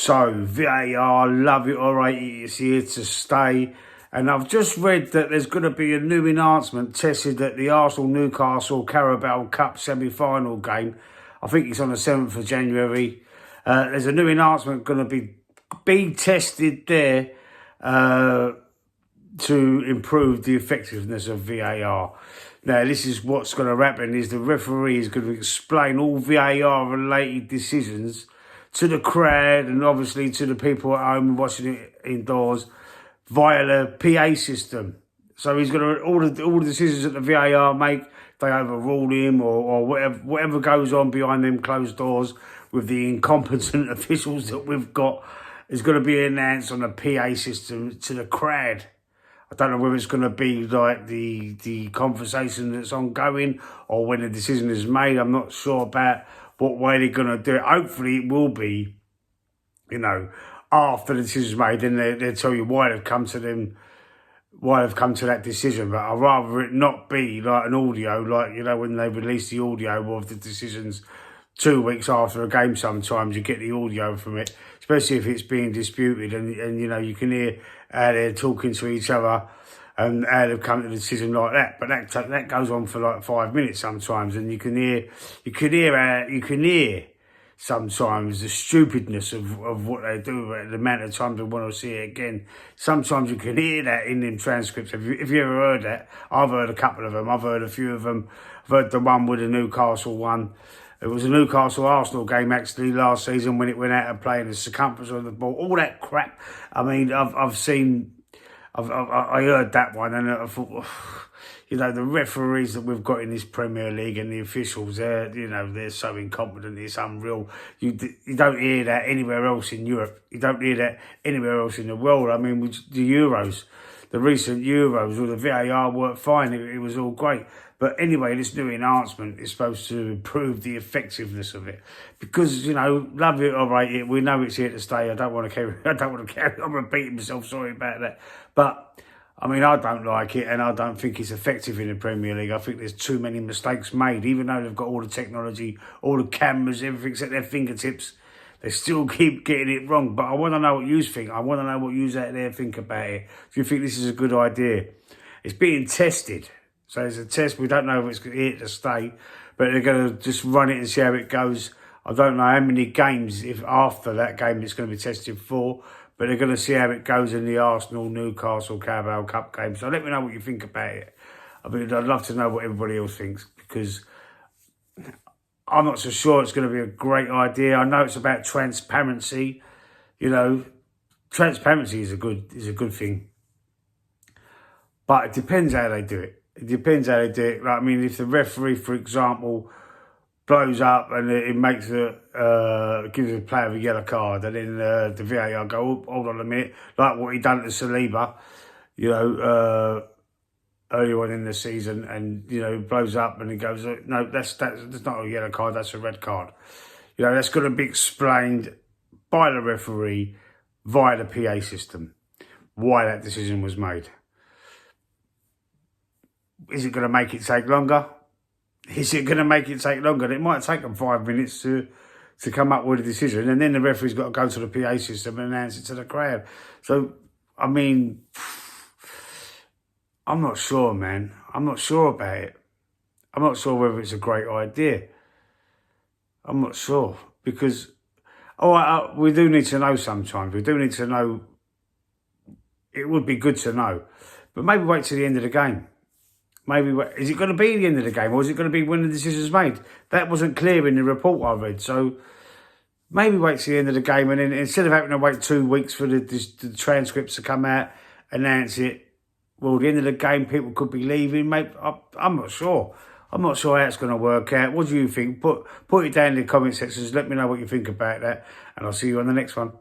So, VAR, love it or hate it, it's here to stay. And I've just read that there's going to be a new enhancement tested at the Arsenal-Newcastle Carabao Cup semi-final game. I think it's on the 7th of January. There's a new enhancement going to be tested there to improve the effectiveness of VAR. Now, this is what's going to happen, is the referee is going to explain all VAR-related decisions to the crowd and obviously to the people at home watching it indoors via the PA system. So he's going to, all the decisions that the VAR make, they overrule him or whatever goes on behind them closed doors with the incompetent officials that we've got, is going to be announced on the PA system to the crowd. I don't know whether it's going to be like the conversation that's ongoing or when the decision is made. I'm not sure about what way they're going to do it. Hopefully it will be, after the decision's made, then they'll tell you why they've come to that decision. But I'd rather it not be like an audio, like, when they release the audio of the decisions 2 weeks after a game. Sometimes you get the audio from it, especially if it's being disputed and you can hear how they're talking to each other and how they've come to the decision like that. But that goes on for like 5 minutes sometimes, and you can hear sometimes the stupidness of what they do, the amount of times they want to see it again. Sometimes you can hear that in them transcripts. Have you ever heard that? I've heard a couple of them. I've heard a few of them. I've heard the one with the Newcastle one. It was a Newcastle-Arsenal game, actually, last season when it went out of play and the circumference of the ball. All that crap. I mean, I heard that one and I thought, the referees that we've got in this Premier League and the officials, they're so incompetent, it's unreal. You don't hear that anywhere else in Europe. You don't hear that anywhere else in the world. I mean, with the Euros, the recent Euros, all the VAR worked fine. It was all great. But anyway, this new enhancement is supposed to improve the effectiveness of it. Because, love it or hate it, we know it's here to stay. I don't want to carry on repeating myself, sorry about that. But, I mean, I don't like it and I don't think it's effective in the Premier League. I think there's too many mistakes made. Even though they've got all the technology, all the cameras, everything's at their fingertips, they still keep getting it wrong. But I want to know what you think. I want to know what you out there think about it. Do you think this is a good idea? It's being tested. So it's a test. We don't know if it's here to stay, but they're going to just run it and see how it goes. I don't know how many games, if after that game, it's going to be tested for, but they're going to see how it goes in the Arsenal-Newcastle Carabao Cup game. So let me know what you think about it. I mean, I'd love to know what everybody else thinks, because I'm not so sure it's going to be a great idea. I know it's about transparency. Transparency is a good thing, but it depends how they do it. It depends how they do it. Like, I mean, if the referee, for example, blows up and it makes gives a player a yellow card, and then the VAR go, hold on a minute, like what he done to Saliba, earlier on in the season, and blows up and he goes, no, that's not a yellow card, that's a red card. That's got to be explained by the referee via the PA system why that decision was made. Is it going to make it take longer? Is it going to make it take longer? It might take them 5 minutes to come up with a decision, and then the referee's got to go to the PA system and announce it to the crowd. So, I mean, I'm not sure, man. I'm not sure about it. I'm not sure whether it's a great idea. I'm not sure, because we do need to know sometimes. We do need to know. It would be good to know, but maybe wait till the end of the game. Is it going to be the end of the game, or is it going to be when the decision's made? That wasn't clear in the report I read. So maybe wait till the end of the game, and then instead of having to wait 2 weeks for the transcripts to come out, announce it, well, at the end of the game, people could be leaving. Maybe, I'm not sure. I'm not sure how it's going to work out. What do you think? Put it down in the comment sections. Let me know what you think about that, and I'll see you on the next one.